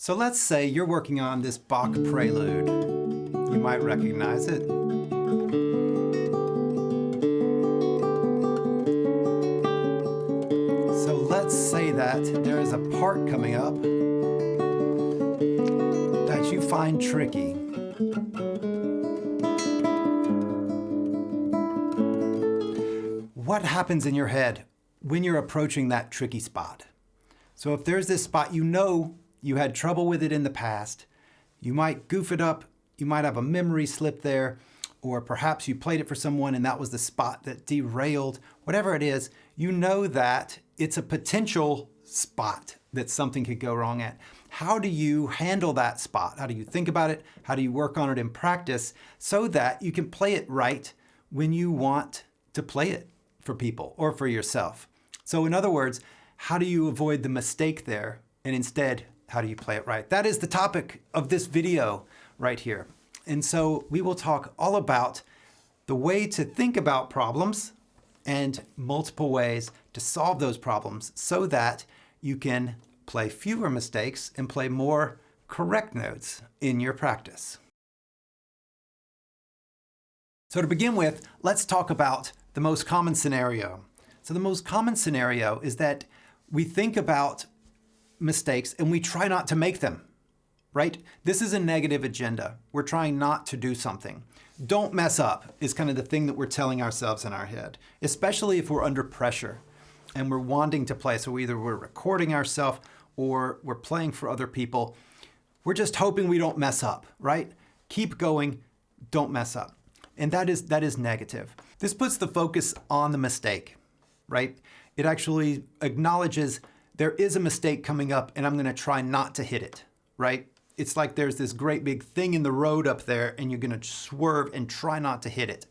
So let's say you're working on this Bach prelude. You might recognize it. So let's say that there is a part coming up that you find tricky. What happens in your head when you're approaching that tricky spot? So if there's this spot, you know you had trouble with it in the past, you might goof it up, you might have a memory slip there, or perhaps you played it for someone and that was the spot that derailed. Whatever it is, you know that it's a potential spot that something could go wrong at. How do you handle that spot? How do you think about it? How do you work on it in practice so that you can play it right when you want to play it for people or for yourself? So in other words, how do you avoid the mistake there and instead, how do you play it right? That is the topic of this video right here. And so we will talk all about the way to think about problems and multiple ways to solve those problems so that you can play fewer mistakes and play more correct notes in your practice. So to begin with, let's talk about the most common scenario. So the most common scenario is that we think about mistakes and we try not to make them, right? This is a negative agenda. We're trying not to do something. Don't mess up is kind of the thing that we're telling ourselves in our head, especially if we're under pressure and we're wanting to play. So either we're recording ourselves or we're playing for other people. We're just hoping we don't mess up, right? Keep going, don't mess up. And that is negative. This puts the focus on the mistake, right? It actually acknowledges there is a mistake coming up and I'm going to try not to hit it, right? It's like there's this great big thing in the road up there and you're going to swerve and try not to hit it.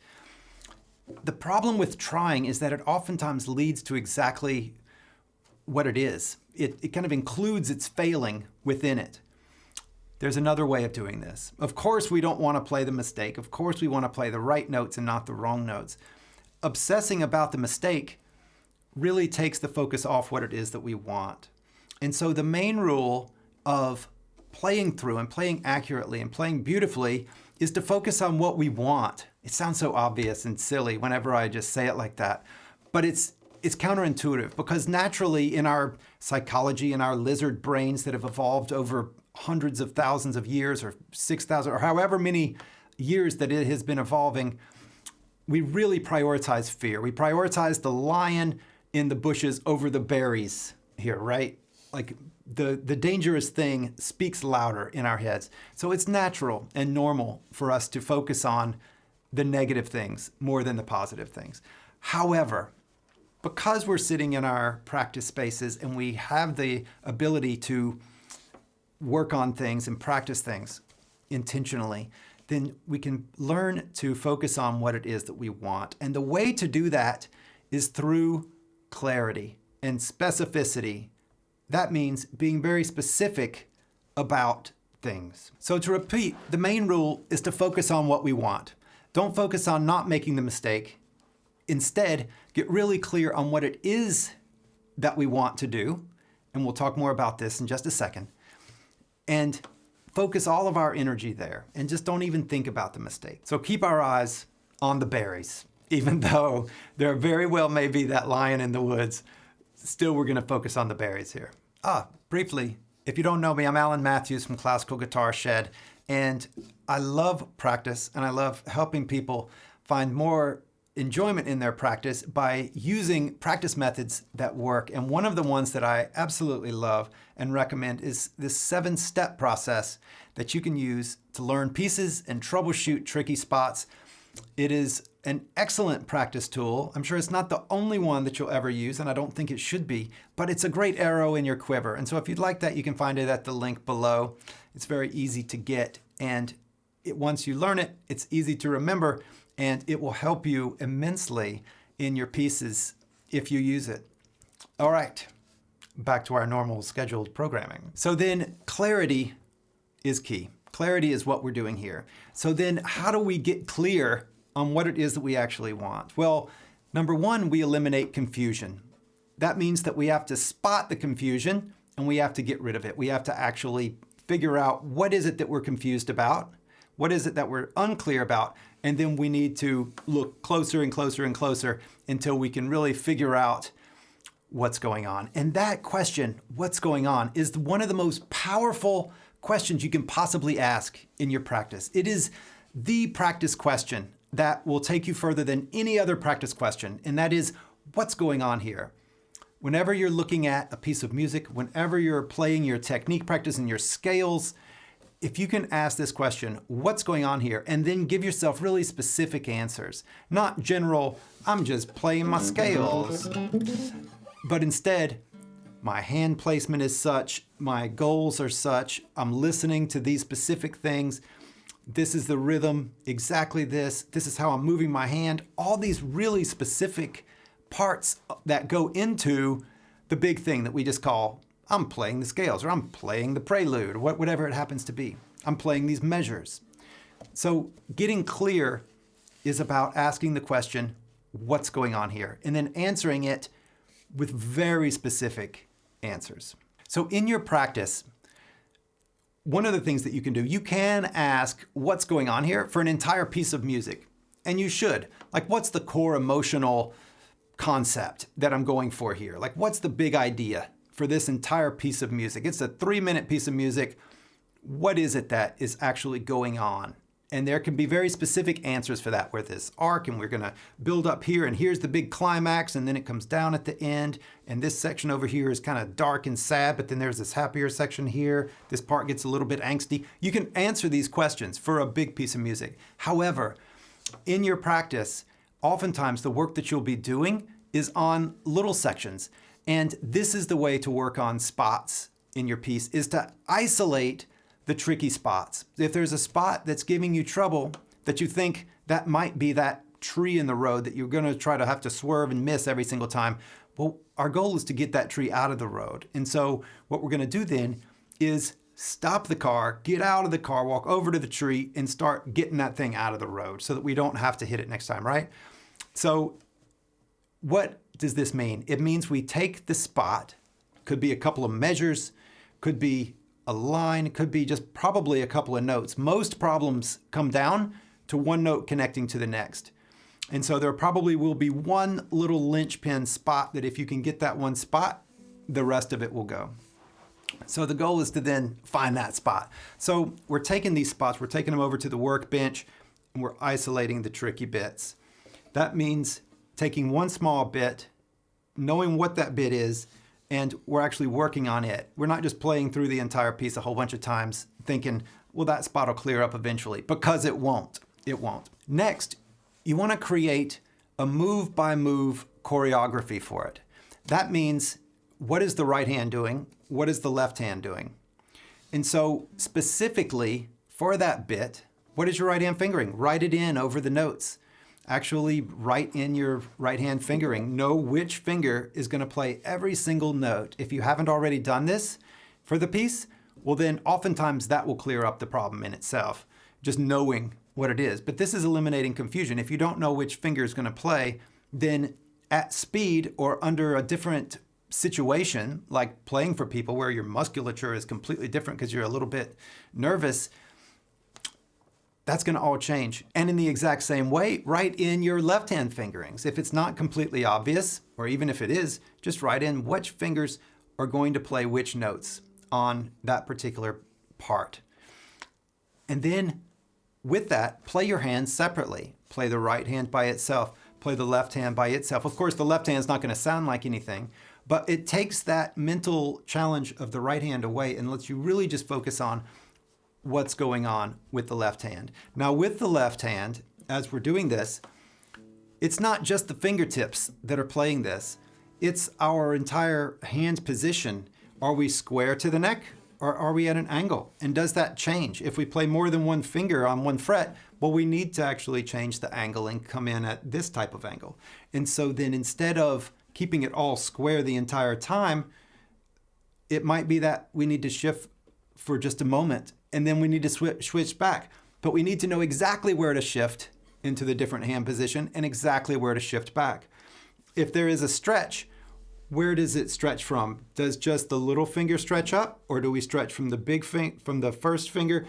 The problem with trying is that it oftentimes leads to exactly what it is. It kind of includes its failing within it. There's another way of doing this. Of course, we don't want to play the mistake. Of course, we want to play the right notes and not the wrong notes. Obsessing about the mistake really takes the focus off what it is that we want. And so the main rule of playing through and playing accurately and playing beautifully is to focus on what we want. It sounds so obvious and silly whenever I just say it like that, but it's counterintuitive because naturally in our psychology, in our lizard brains that have evolved over hundreds of thousands of years or 6,000 or however many years that it has been evolving, we really prioritize fear. We prioritize the lion in the bushes over the berries here, right? Like the dangerous thing speaks louder in our heads. So it's natural and normal for us to focus on the negative things more than the positive things. However, because we're sitting in our practice spaces and we have the ability to work on things and practice things intentionally, then we can learn to focus on what it is that we want. And the way to do that is through clarity and specificity. That means being very specific about things. So to repeat, the main rule is to focus on what we want. Don't focus on not making the mistake. Instead, get really clear on what it is that we want to do. And we'll talk more about this in just a second. And focus all of our energy there and just don't even think about the mistake. So keep our eyes on the berries. Even though there very well may be that lion in the woods, still we're going to focus on the berries here. Briefly, if you don't know me, I'm Alan Matthews from Classical Guitar Shed, and I love practice and I love helping people find more enjoyment in their practice by using practice methods that work. And one of the ones that I absolutely love and recommend is this 7-step process that you can use to learn pieces and troubleshoot tricky spots. It is an excellent practice tool. I'm sure it's not the only one that you'll ever use, and I don't think it should be, but it's a great arrow in your quiver. And so if you'd like that, you can find it at the link below. It's very easy to get, and once you learn it, it's easy to remember, and it will help you immensely in your pieces if you use it. All right, back to our normal scheduled programming. So then clarity is key. Clarity is what we're doing here. So then how do we get clear on what it is that we actually want? Well, number one, we eliminate confusion. That means that we have to spot the confusion and we have to get rid of it. We have to actually figure out what is it that we're confused about, what is it that we're unclear about, and then we need to look closer and closer and closer until we can really figure out what's going on. And that question, what's going on, is one of the most powerful questions you can possibly ask in your practice. It is the practice question that will take you further than any other practice question, and that is, what's going on here? Whenever you're looking at a piece of music, whenever you're playing your technique practice and your scales, if you can ask this question, what's going on here? And then give yourself really specific answers. Not general, I'm just playing my scales. But instead, my hand placement is such, my goals are such, I'm listening to these specific things. This is the rhythm, exactly this. This is how I'm moving my hand. All these really specific parts that go into the big thing that we just call, I'm playing the scales, or I'm playing the prelude, or whatever it happens to be. I'm playing these measures. So getting clear is about asking the question, what's going on here? And then answering it with very specific answers. So in your practice, one of the things that you can do, you can ask what's going on here for an entire piece of music. And you should. Like, what's the core emotional concept that I'm going for here? Like, what's the big idea for this entire piece of music? It's a 3-minute piece of music. What is it that is actually going on? And there can be very specific answers for that, where this arc, and we're going to build up here, and here's the big climax, and then it comes down at the end, and this section over here is kind of dark and sad, but then there's this happier section here. This part gets a little bit angsty. You can answer these questions for a big piece of music. However, in your practice, oftentimes the work that you'll be doing is on little sections, and this is the way to work on spots in your piece, is to isolate the tricky spots. If there's a spot that's giving you trouble, that you think that might be that tree in the road that you're going to try to have to swerve and miss every single time, well, our goal is to get that tree out of the road. And so what we're going to do then is stop the car, get out of the car, walk over to the tree, and start getting that thing out of the road so that we don't have to hit it next time, right? So what does this mean? It means we take the spot, could be a couple of measures, could be a line, could be just probably a couple of notes. Most problems come down to one note connecting to the next. And so there probably will be one little linchpin spot that if you can get that one spot, the rest of it will go. So the goal is to then find that spot. So we're taking these spots, we're taking them over to the workbench, and we're isolating the tricky bits. That means taking one small bit, knowing what that bit is, and we're actually working on it. We're not just playing through the entire piece a whole bunch of times thinking, well, that spot will clear up eventually, because it won't. It won't. Next, you want to create a move-by-move choreography for it. That means, what is the right hand doing? What is the left hand doing? And so specifically for that bit, what is your right hand fingering? Write it in over the notes. Actually write in your right hand fingering. Know which finger is going to play every single note. If you haven't already done this for the piece, well then oftentimes that will clear up the problem in itself, just knowing what it is. But this is eliminating confusion. If you don't know which finger is going to play, then at speed or under a different situation, like playing for people where your musculature is completely different because you're a little bit nervous, that's going to all change. And in the exact same way, write in your left hand fingerings. If it's not completely obvious, or even if it is, just write in which fingers are going to play which notes on that particular part. And then with that, play your hands separately. Play the right hand by itself, play the left hand by itself. Of course, the left hand is not going to sound like anything, but it takes that mental challenge of the right hand away and lets you really just focus on what's going on with the left hand. Now with the left hand, as we're doing this, it's not just the fingertips that are playing this, it's our entire hand position. Are we square to the neck or are we at an angle? And does that change? If we play more than one finger on one fret, well, we need to actually change the angle and come in at this type of angle. And so then instead of keeping it all square the entire time, it might be that we need to shift for just a moment and then we need to switch back. But we need to know exactly where to shift into the different hand position and exactly where to shift back. If there is a stretch, Where does it stretch from? Does just the little finger stretch up, or do we stretch from the from the first finger?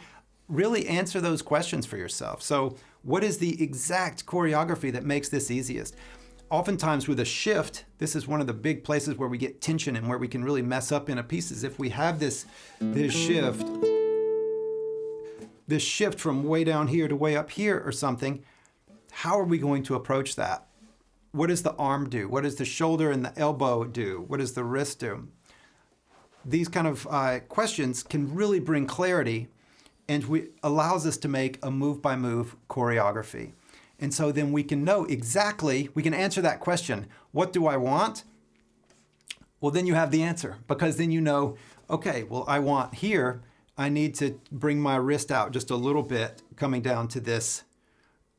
Really answer those questions for yourself. So what is the exact choreography that makes this easiest? Oftentimes with a shift, this is one of the big places where we get tension and where we can really mess up in a piece, is if we have this shift from way down here to way up here or something. How are we going to approach that? What does the arm do? What does the shoulder and the elbow do? What does the wrist do? These kind of questions can really bring clarity, and allows us to make a move-by-move choreography. And so then we can know exactly, we can answer that question, what do I want? Well, then you have the answer, because then you know, okay, well, I want here, I need to bring my wrist out just a little bit, coming down to this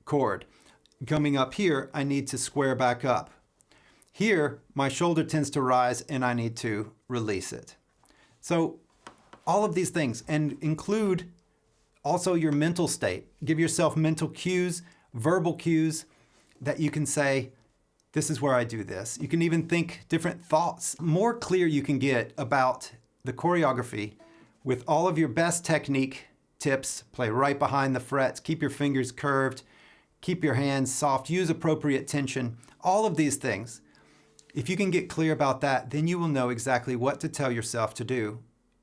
chord. Coming up here, I need to square back up. Here, my shoulder tends to rise and I need to release it. So all of these things, and include also your mental state. Give yourself mental cues, verbal cues that you can say, this is where I do this. You can even think different thoughts. More clear you can get about the choreography with all of your best technique tips. Play right behind the frets, keep your fingers curved, keep your hands soft, use appropriate tension, all of these things. If you can get clear about that, then you will know exactly what to tell yourself to do,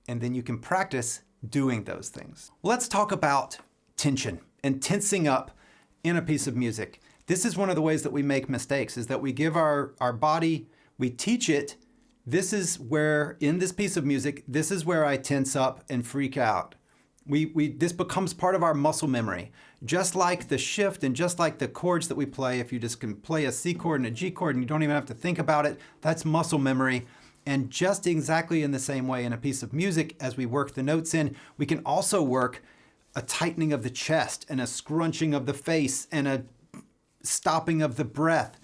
and then you can practice doing those things. Let's talk about tension and tensing up in a piece of music. This is one of the ways that we make mistakes, is that we give our body, we teach it, this is where, in this piece of music, this is where I tense up and freak out. This becomes part of our muscle memory. Just like the shift and just like the chords that we play, if you just can play a C chord and a G chord and you don't even have to think about it, that's muscle memory. And just exactly in the same way in a piece of music, as we work the notes in, we can also work a tightening of the chest and a scrunching of the face and a stopping of the breath.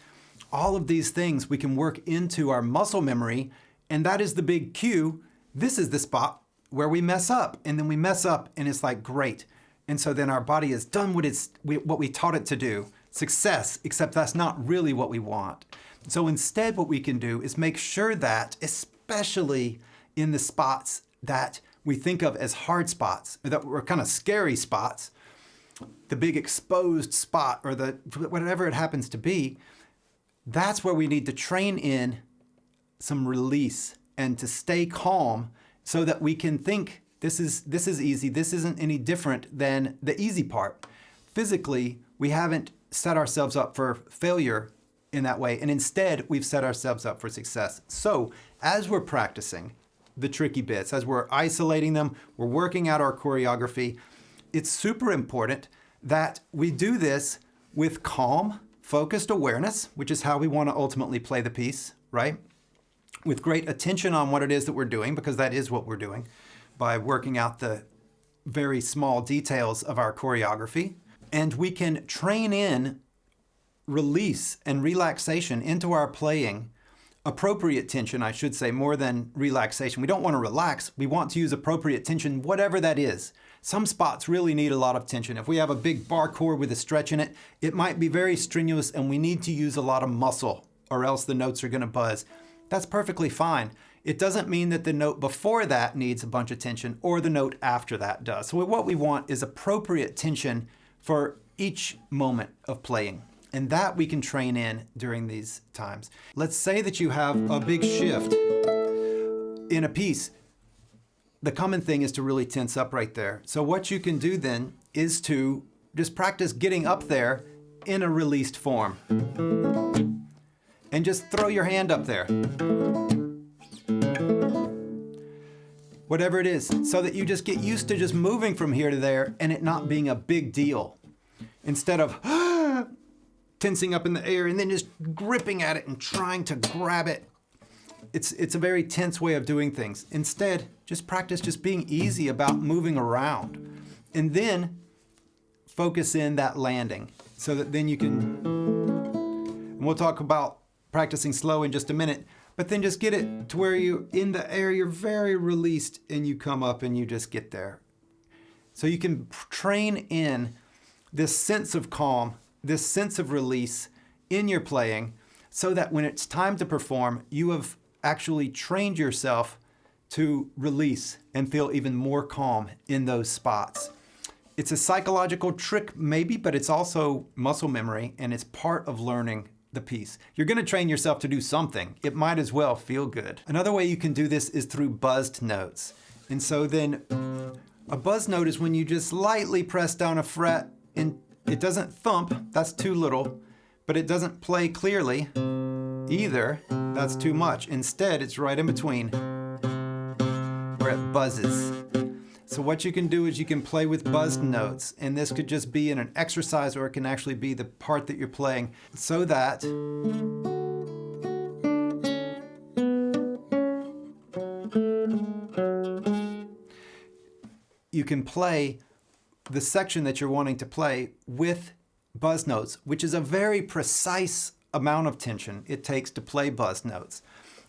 All of these things we can work into our muscle memory, and that is the big cue. This is the spot where we mess up, and then we mess up and it's like, great. And so then our body has done what we taught it to do, success, except that's not really what we want. So instead what we can do is make sure that, especially in the spots that we think of as hard spots, or that were kind of scary spots, the big exposed spot, or whatever it happens to be, that's where we need to train in some release and to stay calm, so that we can think, this is easy, this isn't any different than the easy part. Physically, we haven't set ourselves up for failure in that way, and instead we've set ourselves up for success. So as we're practicing the tricky bits, as we're isolating them, we're working out our choreography, it's super important that we do this with calm, focused awareness, which is how we want to ultimately play the piece, right? With great attention on what it is that we're doing, because that is what we're doing by working out the very small details of our choreography. And we can train in release and relaxation into our playing, appropriate tension, I should say, more than relaxation. We don't want to relax. We want to use appropriate tension, whatever that is. Some spots really need a lot of tension. If we have a big bar chord with a stretch in it, it might be very strenuous and we need to use a lot of muscle, or else the notes are going to buzz. That's perfectly fine. It doesn't mean that the note before that needs a bunch of tension or the note after that does. So what we want is appropriate tension for each moment of playing. And that we can train in during these times. Let's say that you have a big shift in a piece. The common thing is to really tense up right there. So what you can do then is to just practice getting up there in a released form. And just throw your hand up there. Whatever it is, so that you just get used to just moving from here to there and it not being a big deal. Instead of tensing up in the air and then just gripping at it and trying to grab it. It's a very tense way of doing things. Instead, just practice just being easy about moving around. And then focus in that landing so that then you can, and we'll talk about practicing slow in just a minute, but then just get it to where you, in the air, you're very released and you come up and you just get there. So you can train in this sense of calm, this sense of release in your playing, so that when it's time to perform, you have actually trained yourself to release and feel even more calm in those spots. It's a psychological trick maybe, but it's also muscle memory, and it's part of learning the piece. You're going to train yourself to do something. It might as well feel good. Another way you can do this is through buzzed notes. And so then a buzz note is when you just lightly press down a fret and it doesn't thump, that's too little, but it doesn't play clearly either, that's too much. Instead, it's right in between where it buzzes. So what you can do is you can play with buzzed notes, and this could just be in an exercise, or it can actually be the part that you're playing, so that you can play the section that you're wanting to play with buzz notes, which is a very precise amount of tension it takes to play buzz notes.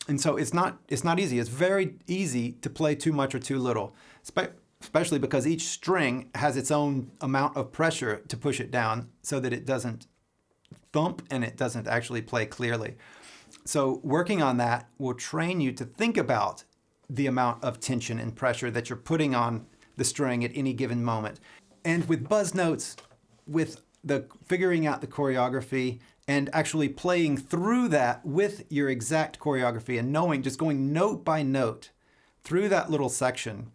And so it's not easy. It's very easy to play too much or too little, especially because each string has its own amount of pressure to push it down so that it doesn't thump and it doesn't actually play clearly. So working on that will train you to think about the amount of tension and pressure that you're putting on the string at any given moment. And with buzz notes, with the figuring out the choreography and actually playing through that with your exact choreography and knowing, just going note by note through that little section,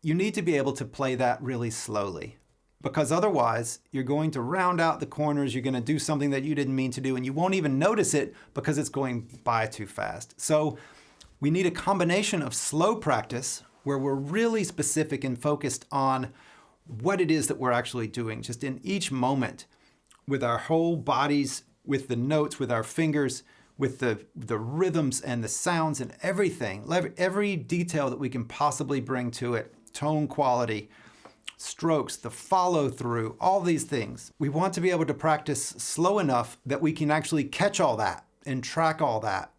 you need to be able to play that really slowly, because otherwise you're going to round out the corners, you're going to do something that you didn't mean to do, and you won't even notice it because it's going by too fast. So we need a combination of slow practice where we're really specific and focused on what it is that we're actually doing, just in each moment, with our whole bodies, with the notes, with our fingers, with the rhythms and the sounds and everything, every detail that we can possibly bring to it, tone quality, strokes, the follow through, all these things. We want to be able to practice slow enough that we can actually catch all that and track all that.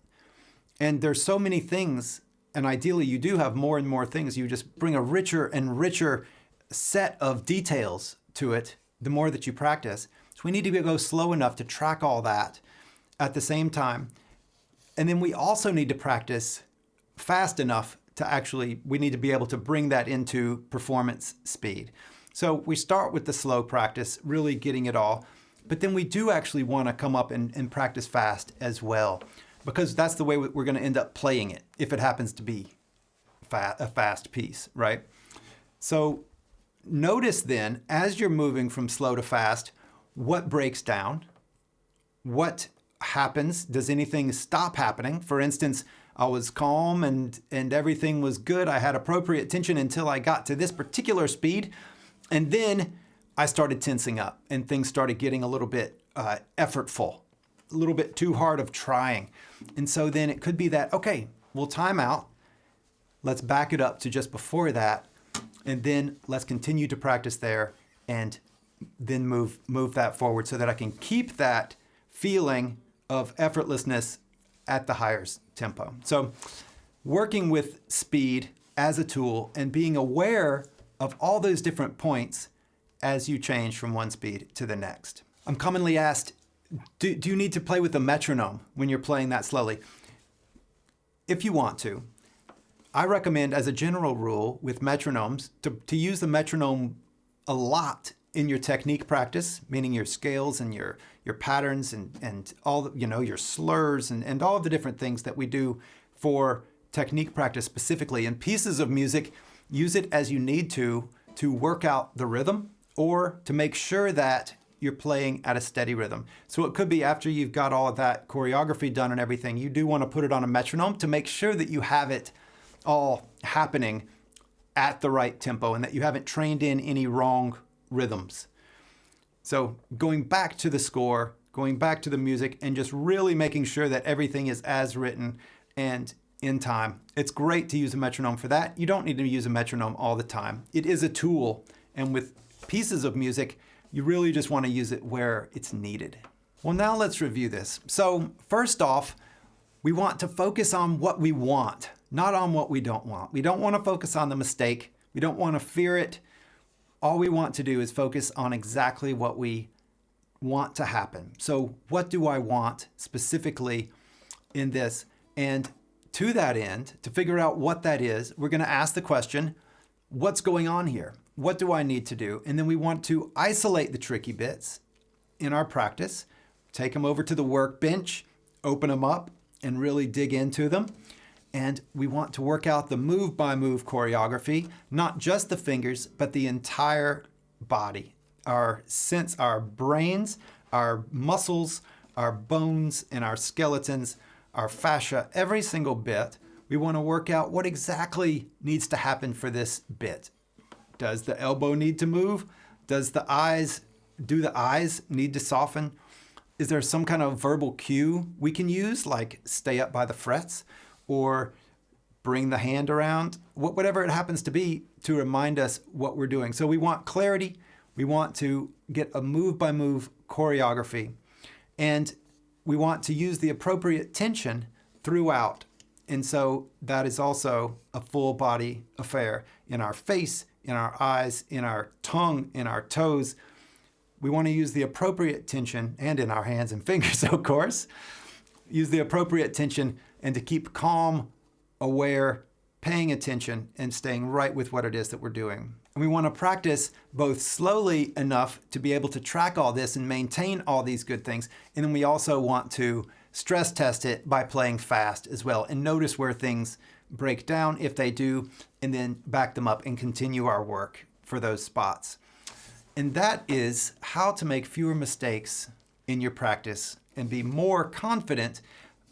And there's so many things, and ideally you do have more and more things. You just bring a richer and richer set of details to it the more that you practice. So we need to go slow enough to track all that at the same time. And then we also need to practice fast enough to actually, we need to be able to bring that into performance speed. So we start with the slow practice, really getting it all, but then we do actually want to come up and practice fast as well, because that's the way we're going to end up playing it if it happens to be a fast piece, right? So notice then, as you're moving from slow to fast, what breaks down, what happens, does anything stop happening? For instance, I was calm and everything was good. I had appropriate tension until I got to this particular speed. And then I started tensing up and things started getting a little bit effortful, a little bit too hard of trying. And so then it could be that, okay, we'll time out. Let's back it up to just before that. And then let's continue to practice there and then move that forward so that I can keep that feeling of effortlessness at the higher tempo. So working with speed as a tool and being aware of all those different points as you change from one speed to the next. I'm commonly asked, do you need to play with a metronome when you're playing that slowly? If you want to, I recommend as a general rule with metronomes to use the metronome a lot in your technique practice, meaning your scales and your patterns and all the, your slurs and all of the different things that we do for technique practice specifically. In pieces of music, use it as you need to work out the rhythm or to make sure that you're playing at a steady rhythm. So it could be after you've got all of that choreography done and everything, you do want to put it on a metronome to make sure that you have it all happening at the right tempo and that you haven't trained in any wrong rhythms. So going back to the score, going back to the music, and just really making sure that everything is as written and in time. It's great to use a metronome for that. You don't need to use a metronome all the time. It is a tool, and with pieces of music, you really just want to use it where it's needed. Well, now let's review this. So first off, we want to focus on what we want, not on what we don't want. We don't want to focus on the mistake. We don't want to fear it. All we want to do is focus on exactly what we want to happen. So what do I want specifically in this? And to that end, to figure out what that is, we're going to ask the question, what's going on here? What do I need to do? And then we want to isolate the tricky bits in our practice, take them over to the workbench, open them up, and really dig into them. And we want to work out the move-by-move choreography, not just the fingers, but the entire body. Our brains, our muscles, our bones, and our skeletons, our fascia, every single bit. We want to work out what exactly needs to happen for this bit. Does the elbow need to move? Do the eyes need to soften? Is there some kind of verbal cue we can use, like stay up by the frets or bring the hand around, whatever it happens to be, to remind us what we're doing. So we want clarity. We want to get a move-by-move choreography. And we want to use the appropriate tension throughout. And so that is also a full body affair in our face, in our eyes, in our tongue, in our toes. We want to use the appropriate tension, and in our hands and fingers, of course. Use the appropriate tension and to keep calm, aware, paying attention, and staying right with what it is that we're doing. And we want to practice both slowly enough to be able to track all this and maintain all these good things. And then we also want to stress test it by playing fast as well and notice where things break down if they do, and then back them up and continue our work for those spots. And that is how to make fewer mistakes in your practice and be more confident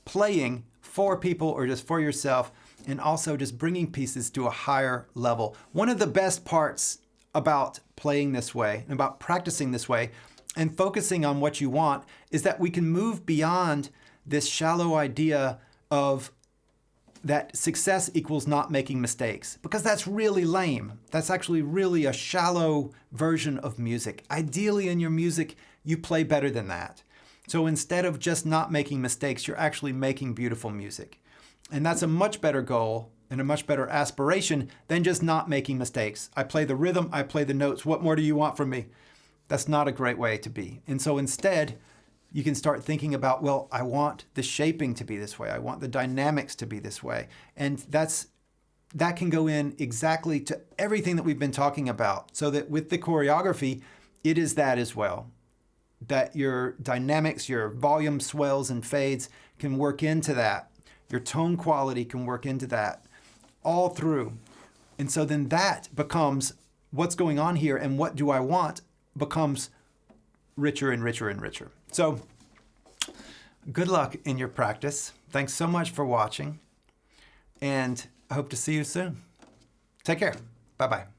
playing for people or just for yourself, and also just bringing pieces to a higher level. One of the best parts about playing this way and about practicing this way and focusing on what you want is that we can move beyond this shallow idea of that success equals not making mistakes, because that's really lame. That's actually really a shallow version of music. Ideally in your music, you play better than that. So instead of just not making mistakes, you're actually making beautiful music. And that's a much better goal and a much better aspiration than just not making mistakes. I play the rhythm, I play the notes. What more do you want from me? That's not a great way to be. And so instead, you can start thinking about, well, I want the shaping to be this way. I want the dynamics to be this way. And that can go in exactly to everything that we've been talking about. So that with the choreography, it is that as well. That your dynamics, your volume swells and fades can work into that. Your tone quality can work into that all through. And so then that becomes what's going on here, and what do I want becomes richer and richer and richer. So good luck in your practice. Thanks so much for watching, and I hope to see you soon. Take care. Bye-bye.